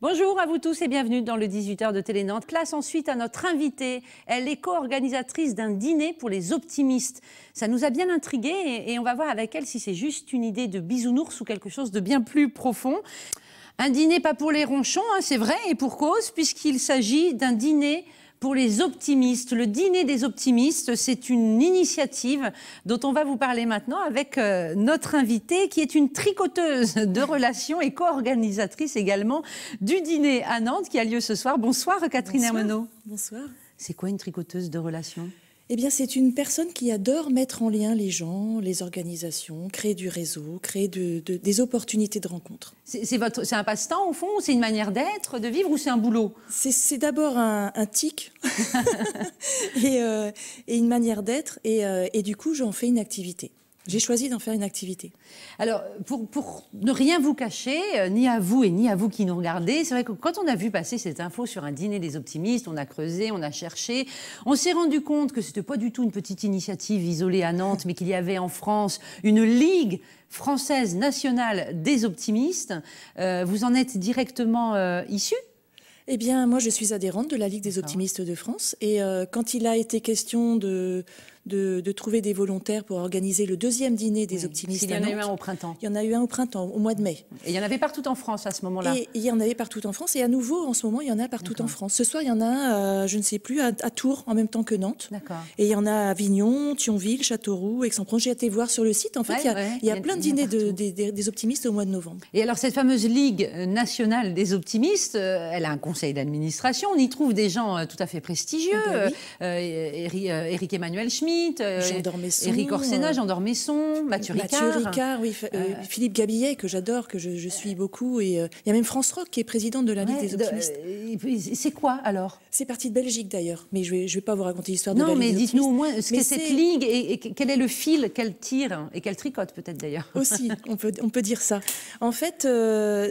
Bonjour à vous tous et bienvenue dans le 18h de Télé Nantes. Place ensuite à notre invitée. Elle est co-organisatrice d'un dîner pour les optimistes. Ça nous a bien intrigués et on va voir avec elle si c'est juste une idée de bisounours ou quelque chose de bien plus profond. Un dîner pas pour les ronchons, hein, c'est vrai, et pour cause, puisqu'il s'agit d'un dîner pour les optimistes. Le dîner des optimistes, c'est une initiative dont on va vous parler maintenant avec notre invitée qui est une tricoteuse de relations et co-organisatrice également du dîner à Nantes qui a lieu ce soir. Bonsoir Catherine Hermenot. Bonsoir. C'est quoi une tricoteuse de relations ? Eh bien, c'est une personne qui adore mettre en lien les gens, les organisations, créer du réseau, créer des opportunités de rencontre. C'est un passe-temps au fond, ou c'est une manière d'être, de vivre, ou c'est un boulot ? C'est d'abord un tic et une manière d'être, et du coup, j'en fais une activité. J'ai choisi d'en faire une activité. Alors, pour ne rien vous cacher, ni à vous et ni à vous qui nous regardez, c'est vrai que quand on a vu passer cette info sur un dîner des optimistes, on a creusé, on a cherché, on s'est rendu compte que c'était pas du tout une petite initiative isolée à Nantes, mais qu'il y avait en France une ligue française nationale des optimistes. Vous en êtes directement issu ? Eh bien, moi, je suis adhérente de la Ligue des optimistes de France. Et quand il a été question de trouver des volontaires pour organiser le deuxième dîner des optimistes à Nantes... Il y en a eu un au printemps. Il y en a eu un au printemps, au mois de mai. Et il y en avait partout en France à ce moment-là. Et il y en avait partout en France. Et à nouveau, en ce moment, il y en a partout en France. Ce soir, il y en a un, je ne sais plus, à Tours, en même temps que Nantes. Et il y en a à Avignon, Thionville, Châteauroux, Aix-en-Provence. J'ai été voir sur le site. En fait, il y a plein de dîners des optimistes au mois de novembre. Et alors, cette fameuse Ligue nationale des optimistes, elle a un conseil d'administration. On y trouve des gens tout à fait prestigieux. Éric Emmanuel Schmitt, Éric Orsena, Jean d'Ormesson, Mathieu Ricard, oui, Philippe Gabillet, que j'adore, que je suis beaucoup. Et il y a même France Roch, qui est président de la Ligue des optimistes. C'est quoi, alors ? C'est parti de Belgique, d'ailleurs. Mais je vais pas vous raconter l'histoire de la Ligue des optimistes. Non, mais dites-nous au moins ce qu'est cette Ligue et quel est le fil qu'elle tire et qu'elle tricote, peut-être, d'ailleurs. Aussi, on peut dire ça. En fait,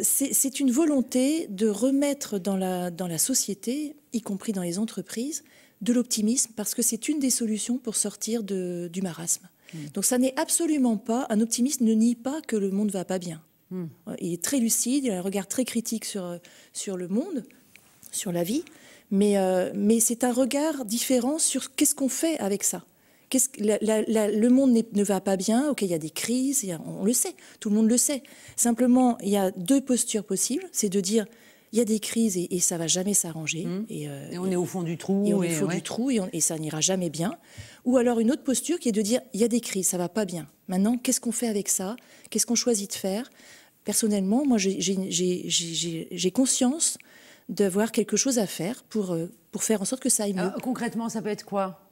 c'est une volonté de remettre dans la société, y compris dans les entreprises, de l'optimisme, parce que c'est une des solutions pour sortir du marasme. Donc ça n'est absolument pas, un optimiste ne nie pas que le monde va pas bien. Il est très lucide, il a un regard très critique sur le monde, sur la vie, mais c'est un regard différent sur qu'est-ce qu'on fait avec ça. Le monde ne va pas bien, ok, il y a des crises, on le sait, tout le monde le sait. Simplement, il y a deux postures possibles, c'est de dire il y a des crises et ça va jamais s'arranger. Et on est au fond du trou. Et on est au fond du trou et ça n'ira jamais bien. Ou alors une autre posture qui est de dire il y a des crises, ça va pas bien. Maintenant, qu'est-ce qu'on fait avec ça? Qu'est-ce qu'on choisit de faire? Personnellement, moi, j'ai conscience d'avoir quelque chose à faire pour faire en sorte que ça aille mieux. Alors, concrètement, ça peut être quoi?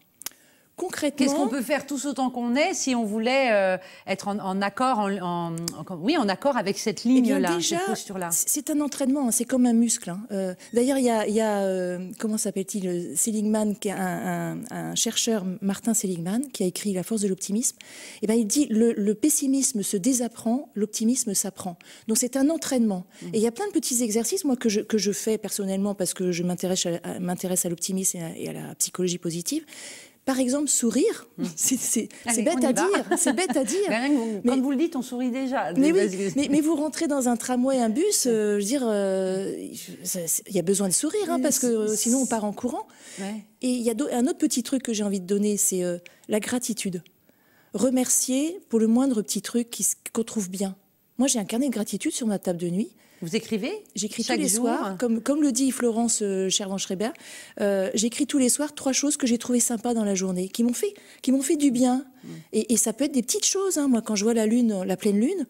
Concrètement, qu'est-ce qu'on peut faire tous autant qu'on est si on voulait être en accord, en accord avec cette ligne-là, cette posture-là? C'est un entraînement, hein, c'est comme un muscle. Hein. D'ailleurs, il y a comment s'appelle-t-il, Seligman, qui est un chercheur, Martin Seligman, qui a écrit La force de l'optimisme. Et ben, il dit le pessimisme se désapprend, l'optimisme s'apprend. Donc c'est un entraînement. Et il y a plein de petits exercices, moi, que je fais personnellement parce que je m'intéresse à l'optimisme et à la psychologie positive. Par exemple, sourire, c'est bête à dire. C'est bête à dire. Quand vous le dites, on sourit déjà. Mais vous rentrez dans un tramway, un bus, je veux dire, il y a besoin de sourire, hein, parce que sinon on part en courant. Ouais. Et il y a un autre petit truc que j'ai envie de donner, c'est la gratitude. Remercier pour le moindre petit truc qu'on trouve bien. Moi, j'ai un carnet de gratitude sur ma table de nuit. Vous écrivez? J'écris tous les soirs, comme le dit Florence Chervan-Schreiber, j'écris tous les soirs 3 choses que j'ai trouvées sympas dans la journée, qui m'ont fait du bien. Et ça peut être des petites choses. Hein. Moi, quand je vois la pleine lune,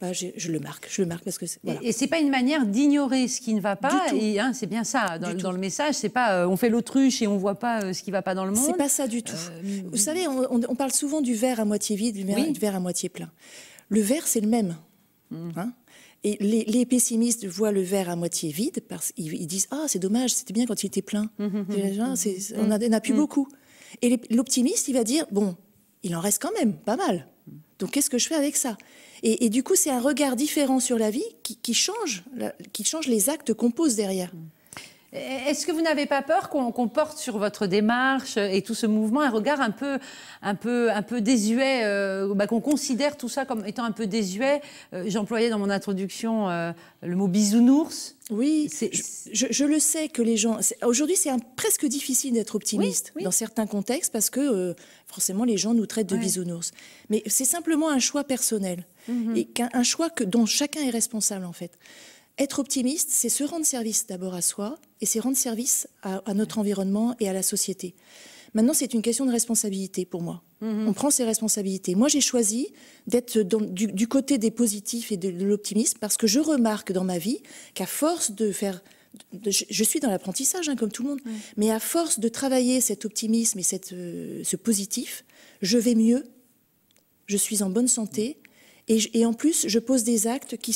bah, je le marque parce que voilà. Et c'est pas une manière d'ignorer ce qui ne va pas. Et hein, c'est bien ça dans le message. C'est pas on fait l'autruche et on voit pas ce qui va pas dans le monde. C'est pas ça du tout. Vous savez, on parle souvent du verre à moitié vide, du verre à moitié plein. Le verre, c'est le même. Hein. Et les pessimistes voient le verre à moitié vide parce qu'ils disent ah c'est dommage, c'était bien quand il était plein. On n'en a plus beaucoup. Et l'optimiste il va dire bon il en reste quand même pas mal. Donc qu'est-ce que je fais avec ça? Et du coup c'est un regard différent sur la vie qui change les actes qu'on pose derrière. Est-ce que vous n'avez pas peur qu'on porte sur votre démarche et tout ce mouvement un regard un peu désuet, qu'on considère tout ça comme étant un peu désuet? J'employais dans mon introduction le mot bisounours. Oui, je le sais que les gens... Aujourd'hui, c'est presque difficile d'être optimiste dans certains contextes parce que forcément, les gens nous traitent de bisounours. Mais c'est simplement un choix personnel. Et un choix dont chacun est responsable, en fait. Être optimiste, c'est se rendre service d'abord à soi et c'est rendre service à notre environnement et à la société. Maintenant, c'est une question de responsabilité pour moi. On prend ses responsabilités. Moi, j'ai choisi d'être du côté des positifs et de l'optimisme parce que je remarque dans ma vie qu'à force de faire... Je suis dans l'apprentissage, comme tout le monde, mais à force de travailler cet optimisme et ce positif, je vais mieux, je suis en bonne santé et en plus, je pose des actes qui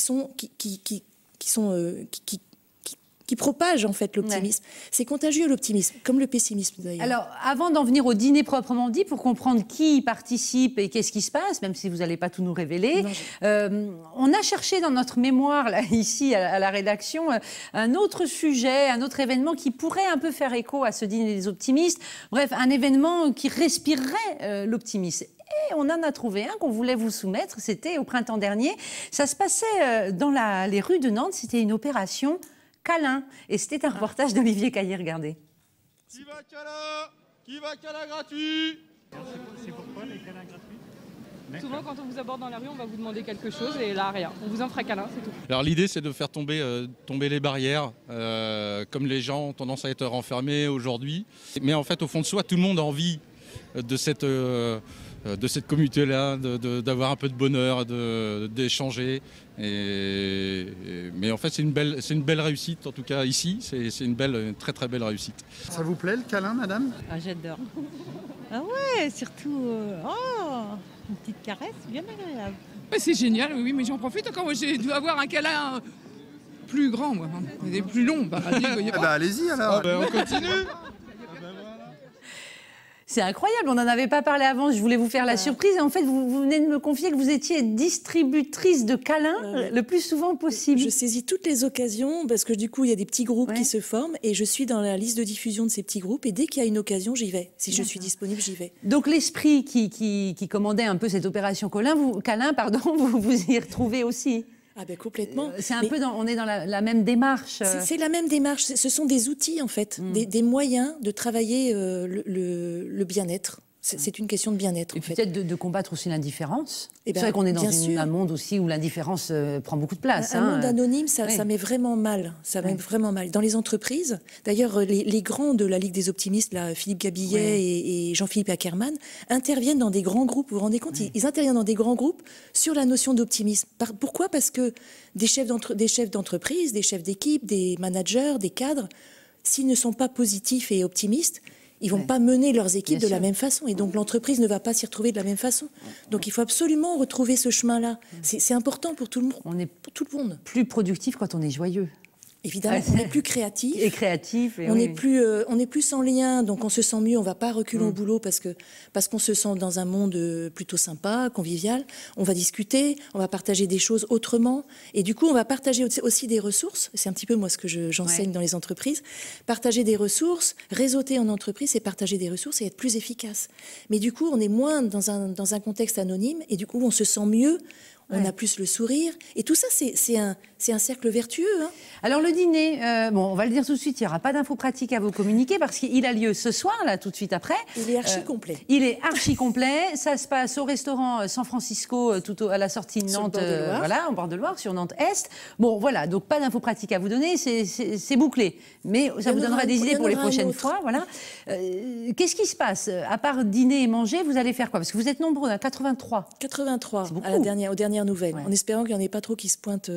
propagent en fait l'optimisme. C'est contagieux l'optimisme, comme le pessimisme d'ailleurs. Alors, avant d'en venir au dîner proprement dit, pour comprendre qui participe et qu'est-ce qui se passe, même si vous n'allez pas tout nous révéler, on a cherché dans notre mémoire, là, ici, à la rédaction, un autre sujet, un autre événement qui pourrait un peu faire écho à ce dîner des optimistes. Bref, un événement qui respirerait l'optimisme. Et on en a trouvé un qu'on voulait vous soumettre, c'était au printemps dernier. Ça se passait dans les rues de Nantes, c'était une opération câlin. Et c'était un reportage d'Olivier Caillé, regardez. Qui va câlin? Qui va câlin gratuit? C'est pourquoi les câlins gratuits? Souvent, quand on vous aborde dans la rue, on va vous demander quelque chose et là, rien. On vous en fera câlin, c'est tout. Alors l'idée, c'est de faire tomber les barrières, comme les gens ont tendance à être renfermés aujourd'hui. Mais en fait, au fond de soi, tout le monde a envie de cette communauté-là, d'avoir un peu de bonheur, d'échanger. Mais en fait, c'est une belle réussite, en tout cas ici, c'est une très très belle réussite. Ça vous plaît le câlin, madame? Ah, j'adore. Ah ouais, surtout, une petite caresse bien agréable. C'est génial, oui, mais j'en profite encore. Moi, j'ai dû avoir un câlin plus grand, moi, et plus long. Allez-y alors. On continue. C'est incroyable, on n'en avait pas parlé avant, je voulais vous faire la surprise. Et en fait, vous venez de me confier que vous étiez distributrice de câlins le plus souvent possible. Je saisis toutes les occasions parce que du coup, il y a des petits groupes qui se forment et je suis dans la liste de diffusion de ces petits groupes. Et dès qu'il y a une occasion, j'y vais. Si je suis disponible, j'y vais. Donc l'esprit qui commandait un peu cette opération câlin, vous y retrouvez aussi? Ah ben complètement. C'est un peu on est dans la même démarche. C'est la même démarche. Ce sont des outils en fait, des moyens de travailler le bien-être. C'est une question de bien-être. Et peut-être de combattre aussi l'indifférence. C'est vrai qu'on est dans un monde aussi où l'indifférence prend beaucoup de place. Un monde anonyme, ça met vraiment mal. Ça met vraiment mal. Dans les entreprises, d'ailleurs, les grands de la Ligue des optimistes, là, Philippe Gabillet et Jean-Philippe Ackermann, interviennent dans des grands groupes. Vous vous rendez compte, ils interviennent dans des grands groupes sur la notion d'optimisme. Pourquoi? Parce que des chefs d'entreprise, des chefs d'équipe, des managers, des cadres, s'ils ne sont pas positifs et optimistes, ils ne vont pas mener leurs équipes de la même façon. Et donc, l'entreprise ne va pas s'y retrouver de la même façon. Donc, il faut absolument retrouver ce chemin-là. C'est important pour tout le monde. On est pour tout le monde. Plus productif quand on est joyeux. Évidemment, on est plus créatif. Et créatif. On est plus en lien, donc on se sent mieux. On ne va pas reculer au boulot parce qu'on se sent dans un monde plutôt sympa, convivial. On va discuter, on va partager des choses autrement. Et du coup, on va partager aussi des ressources. C'est un petit peu moi ce que j'enseigne dans les entreprises. Partager des ressources, réseauter en entreprise, c'est partager des ressources et être plus efficace. Mais du coup, on est moins dans un contexte anonyme et du coup, on se sent mieux. On a plus le sourire. Et tout ça, c'est un cercle vertueux. Hein. Alors, le dîner, on va le dire tout de suite, il n'y aura pas d'infos pratiques à vous communiquer parce qu'il a lieu ce soir, là, tout de suite après. Il est archi complet. Il est archi complet. Ça se passe au restaurant San Francisco, tout à la sortie de Nantes, en bord de Loire, sur Nantes-Est. Bon, voilà, donc pas d'infos pratiques à vous donner, c'est bouclé. Mais ça vous donnera des idées pour les prochaines fois. Voilà. Qu'est-ce qui se passe? À part dîner et manger, vous allez faire quoi? Parce que vous êtes nombreux, à 83. 83, aux dernières nouvelles, en espérant qu'il n'y en ait pas trop qui se pointent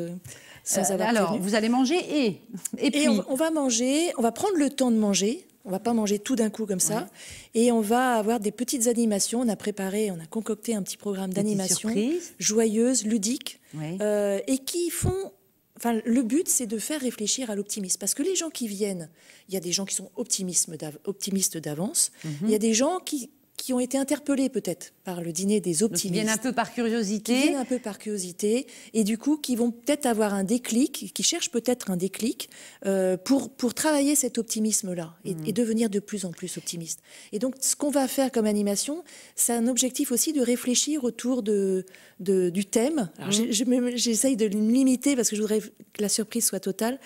sans avoir alors, prévenu. vous allez manger et puis... on va manger, on va prendre le temps de manger. On ne va pas manger tout d'un coup comme ça. Et on va avoir des petites animations. On a concocté un petit programme d'animation joyeuse, ludique, et qui font... Enfin, le but, c'est de faire réfléchir à l'optimisme. Parce que les gens qui viennent, il y a des gens qui sont optimistes d'avance. Il y a des gens qui qui ont été interpellés peut-être par le dîner des optimistes. Donc, ils viennent un peu par curiosité. Qui viennent un peu par curiosité et du coup qui vont peut-être avoir un déclic, qui cherchent peut-être un déclic pour travailler cet optimisme-là et devenir de plus en plus optimiste. Et donc ce qu'on va faire comme animation, c'est un objectif aussi de réfléchir autour du thème. Alors j'essaye de me limiter parce que je voudrais que la surprise soit totale.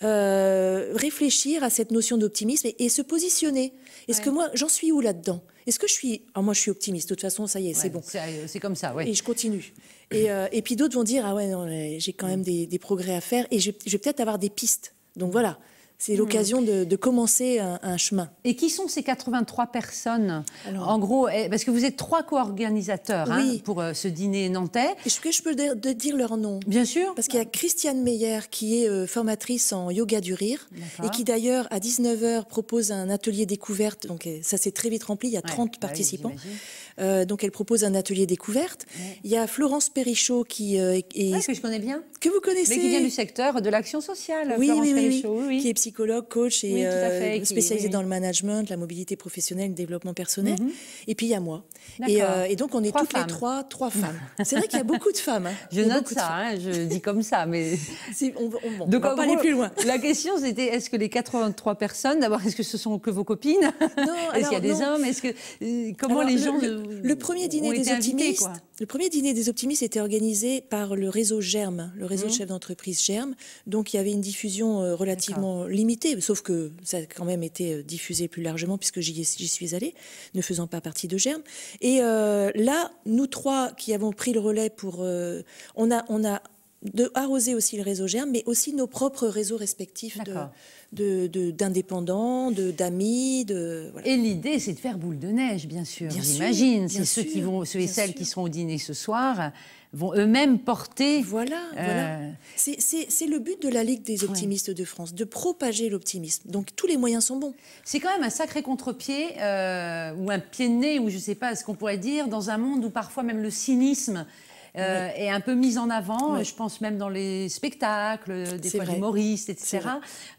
Réfléchir à cette notion d'optimisme et se positionner. Est-ce que moi, j'en suis où là-dedans? Est-ce que je suis... Alors moi, je suis optimiste. De toute façon, ça y est, c'est bon. C'est comme ça, oui. Et je continue. Et puis d'autres vont dire, ah ouais, non, j'ai quand même des progrès à faire et je vais peut-être avoir des pistes. Donc voilà, c'est l'occasion de commencer un chemin. Et qui sont ces 83 personnes? Alors, en gros, parce que vous êtes 3 co-organisateurs pour ce dîner nantais. Est-ce que je peux dire leur nom? Bien sûr. Parce qu'il y a Christiane Meyer qui est formatrice en yoga du rire et qui d'ailleurs à 19h propose un atelier découverte. Donc ça s'est très vite rempli, il y a 30 participants. Donc elle propose un atelier découverte. Il y a Florence Perrichot qui que je connais bien. Que vous connaissez. Mais qui vient du secteur de l'action sociale. Oui, Florence oui, Perrichot, oui. Qui est psychologue, coach et tout à fait, spécialisée dans le management, la mobilité professionnelle, le développement personnel. Et puis il y a moi. Et donc on est toutes les trois femmes. C'est vrai qu'il y a beaucoup de femmes. Hein. Je note ça, je dis comme ça, mais on va pas aller plus loin. La question c'était est-ce que les 83 personnes, d'abord, est-ce que ce sont que vos copines? Non. Est-ce qu'il y a des hommes? Est-ce que comment les gens le premier dîner des optimistes, le premier dîner des optimistes était organisé par le réseau Germe, le réseau de chefs d'entreprise Germe. Donc il y avait une diffusion relativement limitée, sauf que ça a quand même été diffusé plus largement puisque j'y suis allée, ne faisant pas partie de Germe. Et là, nous 3 qui avons pris le relais pour, on a arrosé aussi le réseau Germe, mais aussi nos propres réseaux respectifs d'indépendants, d'amis. Voilà. Et l'idée, c'est de faire boule de neige, bien sûr, j'imagine. C'est ceux et celles qui seront au dîner ce soir vont eux-mêmes porter... Voilà. C'est le but de la Ligue des optimistes de France, de propager l'optimisme. Donc tous les moyens sont bons. C'est quand même un sacré contre-pied, ou un pied de nez, ou je ne sais pas ce qu'on pourrait dire, dans un monde où parfois même le cynisme... est un peu mise en avant, je pense même dans les spectacles, des fois d'humoristes, etc.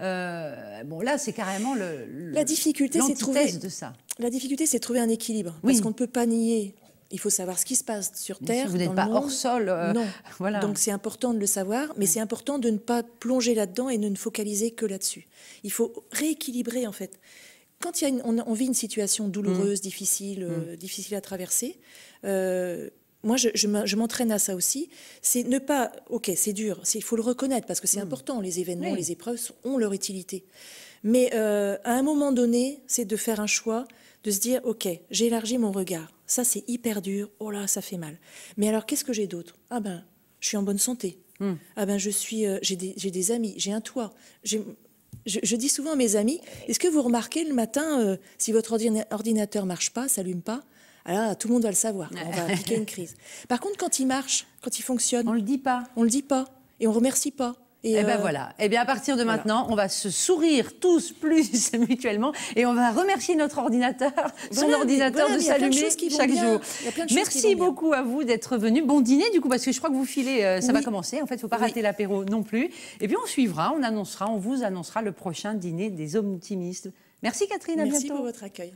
Bon, là, c'est carrément la difficulté, c'est de ça. La difficulté, c'est de trouver un équilibre, parce qu'on ne peut pas nier. Il faut savoir ce qui se passe sur Terre. Vous n'êtes pas hors sol. Non. Voilà. Donc c'est important de le savoir, mais c'est important de ne pas plonger là-dedans et de ne focaliser que là-dessus. Il faut rééquilibrer, en fait. Quand on vit une situation douloureuse, difficile à traverser, moi, je m'entraîne à ça aussi. C'est ne pas... OK, c'est dur, il faut le reconnaître, parce que c'est important. Les événements, les épreuves ont leur utilité. Mais à un moment donné, c'est de faire un choix, de se dire, OK, j'ai élargi mon regard. Ça, c'est hyper dur. Oh là, ça fait mal. Mais alors, qu'est-ce que j'ai d'autre? Ah ben, je suis en bonne santé. Ah ben, j'ai des amis, j'ai un toit. Je dis souvent à mes amis, est-ce que vous remarquez le matin, si votre ordinateur ne marche pas, s'allume pas, alors tout le monde va le savoir, on va appliquer une crise. Par contre, quand il marche, quand il fonctionne... On ne le dit pas. On ne le dit pas et on ne remercie pas. Et ben voilà. Et bien à partir de maintenant, on va se sourire tous plus mutuellement et on va remercier notre ordinateur, son ordinateur de s'allumer chaque jour. Merci beaucoup à vous d'être venus. Bon dîner du coup parce que je crois que vous filez, ça va commencer. En fait, il ne faut pas rater l'apéro non plus. Et puis on suivra, on vous annoncera le prochain dîner des optimistes. Merci Catherine, à bientôt. Merci pour votre accueil.